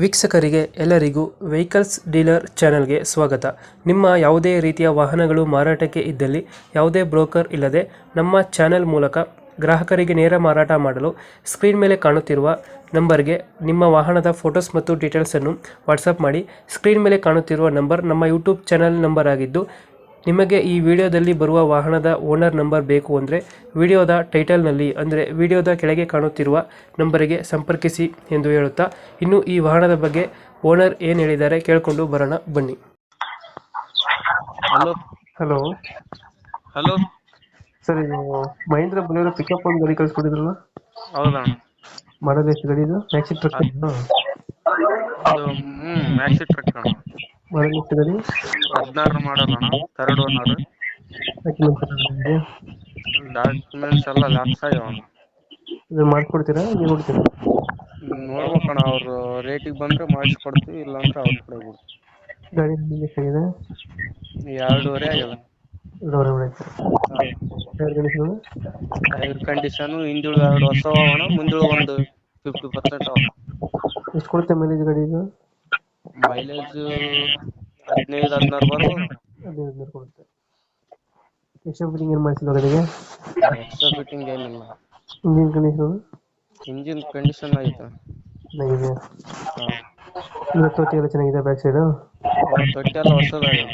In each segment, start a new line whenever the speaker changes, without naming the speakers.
ವೀಕ್ಷಕರಿಗೆ ಎಲ್ಲರಿಗೂ vehicles dealer ಚಾನೆಲ್ಗೆ ಸ್ವಾಗತ. ನಿಮ್ಮ ಯಾವುದೇ ರೀತಿಯ ವಾಹನಗಳು ಮಾರಾಟಕ್ಕೆ ಇದ್ದಲ್ಲಿ ಯಾವುದೇ ಬ್ರೋಕರ್ ಇಲ್ಲದೆ ನಮ್ಮ ಚಾನೆಲ್ ಮೂಲಕ ಗ್ರಾಹಕರಿಗೆ ನೇರ ಮಾರಾಟ ಮಾಡಲು ಸ್ಕ್ರೀನ್ ಮೇಲೆ ಕಾಣುತ್ತಿರುವ ನಂಬರ್ಗೆ ನಿಮ್ಮ ವಾಹನದ ಫೋಟೋಸ್ ಮತ್ತು ಡೀಟೇಲ್ಸನ್ನು ವಾಟ್ಸಪ್ ಮಾಡಿ. ಸ್ಕ್ರೀನ್ ಮೇಲೆ ಕಾಣುತ್ತಿರುವ ನಂಬರ್ ನಮ್ಮ ಯೂಟ್ಯೂಬ್ ಚಾನೆಲ್ ನಂಬರ್ ಆಗಿದ್ದು, ನಿಮಗೆ ಈ ವಿಡಿಯೋದಲ್ಲಿ ಬರುವ ವಾಹನದ ಓನರ್ ನಂಬರ್ ಬೇಕು ಅಂದರೆ ವಿಡಿಯೋದ ಟೈಟಲ್ನಲ್ಲಿ ಅಂದರೆ ವಿಡಿಯೋದ ಕೆಳಗೆ ಕಾಣುತ್ತಿರುವ ನಂಬರಿಗೆ ಸಂಪರ್ಕಿಸಿ ಎಂದು ಹೇಳುತ್ತಾ, ಇನ್ನು ಈ ವಾಹನದ ಬಗ್ಗೆ ಓನರ್ ಏನು ಹೇಳಿದ್ದಾರೆ ಕೇಳಿಕೊಂಡು ಬರೋಣ ಬನ್ನಿ.
ಹಲೋ
ಹಲೋ
ಹಲೋ
ಸರ್, ಇದು ಮಹೇಂದ್ರ ಬೊಲೆರೋ ಪಿಕಪ್ ಒಂದು ಗಾಡಿ ಕಳಿಸ್ಕೊಟ್ಟಿದ್ರಲ್ಲ,
ಹೌದಣ್ಣ.
ಮಾಡೋದು ಎಷ್ಟು ಗಾಡಿ ಇದು? ಮ್ಯಾಕ್ಸಿ ಟ್ರಕ್
ಅದು ಮ್ಯಾಕ್ಸಿ ಟ್ರಕ್ ಅಣ್ಣ.
ಮಾಡೋದು ಎಷ್ಟು ಗಾಡಿ?
16 ಮಾಡಲ್ ಅಣ್ಣ, ಥರ್ಡ್ ಓನರ್. ಡಾಕ್ಯುಮೆಂಟ್ಸ್ ಎಲ್ಲ ಲ್ಯಾಪ್ಸ್ ಆಗ್ಯಾವಣ್ಣ.
ಇದು ಮಾಡ್ಕೊಡ್ತೀರಾ ನೀವು ಕೊಡ್ತೀರಾ?
ನೋಡ್ಬೇಕಣ್ಣ, ಅವ್ರು ರೇಟಿಗೆ ಬಂದ್ರೆ ಮಾಡಿಸ್ಕೊಡ್ತೀವಿ, ಇಲ್ಲಾಂದ್ರೆ ಅವ್ರ ಕಡೆ ಬಿಡ್ತೀವಿ.
ಗಾಡಿ ರನ್ನಿಂಗ್ ಎಷ್ಟಾಗಿದೆ?
2.5 ಆಗ್ಯದ.
ಎರಡೂವರೆ ಹೊಡೈತೆ. Tyre condition?
ಟೈರ್ ಕಂಡೀಷನ್ ಹಿಂದುಳು 2 ಹೊಸ ಅಣ್ಣ, ಮುಂದುಳು ಒಂದು 50% ಅವ.
ಎಷ್ಟು ಕೊಡುತ್ತೆ ಮೈಲೇಜ್ ಗಾಡಿ ಇದು?
ಮೈಲೇಜ್ 15-16 ಬರ್ಬೋದು.
15 ಕೊಡುತ್ತೆ. ಎಕ್ಸ್ಟ್ರಾ ಫಿಟ್ಟಿಂಗ್ ಏನು ಮಾಡಿಸಿಲ್ಲ ಗಾಡಿಗೆ?
ಎಕ್ಸ್ಟ್ರಾ ಫಿಟ್ಟಿಂಗ್ ಏನಿಲ್ಲ.
Engine condition?
ಇಂಜಿನ್ ಕಂಡೀಷನ್ ಐತೆ.
ಚೆನ್ನಾಗಿದೆ.
ಹಾಂ,
ಇದು ತೊಟ್ಟಿ ಎಲ್ಲ ಚೆನ್ನಾಗಿದೆ ಬ್ಯಾಕ್ ಸೈಡು?
ತೊಟ್ಟಿ ಎಲ್ಲ ಹೊಸದಾಗ್ಯದ.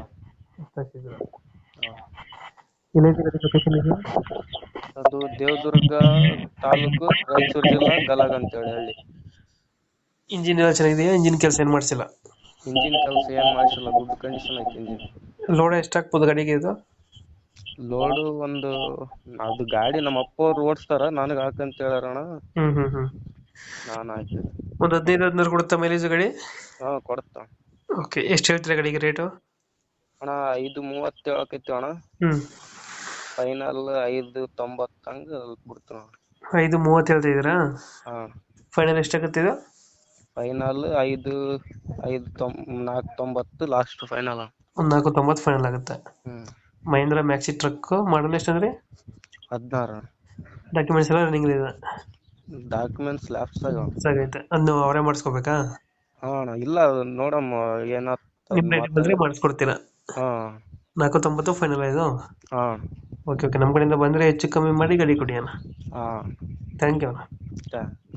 ಎಲ್ಲೈತೆ ಗಾಡಿ ಲೊಕೇಶನ್ ಇದು?
ಅದು ದೇವದುರ್ಗ ತಾಲೂಕು, ರಾಯಚೂರು ಜಿಲ್ಲಾ, ಗಲಗ್ ಅಂತೇಳಿ ಹಳ್ಳಿ.
ಇಂಜಿನ್ ಎಲ್ಲ ಚೆನ್ನಾಗಿದೆಯಾ? ಇಂಜಿನ್ ಕೆಲಸ ಏನು ಮಾಡಿಸಿಲ್ಲ?
ಇಂಜಿನ್ ಕೆಲಸ ಏನ್ ಮಾಡಿಸಿಲ್ಲ, ಗುಡ್ ಕಂಡೀಷನ್ ಐತಿ ಇಂಜಿನ್.
ಲೋಡ್ ಎಷ್ಟಾಗ್ಬೋದು ಗಾಡಿಗೆ ಇದು?
ಲೋಡು ಒಂದು, ಅದು ಗಾಡಿ ನಮ್ಮ ಅಪ್ಪ ಅವ್ರು ಓಡಿಸ್ತಾರ, ನನಗೆ ಹಾಕಂತ ಹೇಳ್ಯಾರಣ, ನಾನು ಹಾಕಿದ್ದೆ.
ಒಂದು 15-16 ಕೊಡುತ್ತಾ ಮೈಲೇಜ್ ಗಾಡಿ?
ಹಾಂ, ಕೊಡ್ತಾ.
ಓಕೆ, ಎಷ್ಟು ಹೇಳ್ತೀರಾ ಗಾಡಿಗೆ ರೇಟು?
ಅಣ್ಣ 5.30 ಹೇಳಕೈತಿ ಅಣ್ಣ. ಫೈನಲ್ 5.90 ಹಂಗೆ ಬಿಡ್ತೀವಿ ಅಣ್ಣ.
5.30 ಹೇಳ್ತಾ ಇದ್ದೀರಾ?
ಹಾಂ,
ಫೈನಲ್ ಎಷ್ಟಾಗುತ್ತೆ ಇದು?
Final 4.90 last final.
ಒಂದು 4.90 ಫೈನಲ್ ಆಗುತ್ತೆ. ಮಹೇಂದ್ರ ಮ್ಯಾಕ್ಸಿ ಟ್ರಕ್ ಮಾಡಲ್ ಎಷ್ಟು ಅಂದ್ರೆ?
16.
ಡಾಕ್ಯುಮೆಂಟ್ಸ್ ಎಲ್ಲ ರನ್ನಿಂಗ್ ಇದೆ?
ಡಾಕ್ಯುಮೆಂಟ್ಸ್ ಲ್ಯಾಪ್ಸ್
ಆಗೈತೆ. ಅದನ್ನು ಅವರೇ ಮಾಡಿಸ್ಕೋಬೇಕಾ?
ಹಾಂ ಅಣ್ಣ, ಇಲ್ಲ ನೋಡಮ್ಮ
ನಿಮ್ಮ ಬಂದರೆ ಮಾಡಿಸ್ಕೊಡ್ತೀರಾ?
ಹಾಂ,
4.90 ಫೈನಲ್ ಇದು?
ಹಾಂ,
ಓಕೆ ಓಕೆ, ನಮ್ಮ ಕಡೆಯಿಂದ ಬಂದರೆ ಹೆಚ್ಚು ಕಮ್ಮಿ ಮಾಡಿ ಗಾಡಿ ಕೊಡಿ ಅಣ್ಣ.
ಹಾಂ,
ಥ್ಯಾಂಕ್ ಯು ಅಣ್ಣ.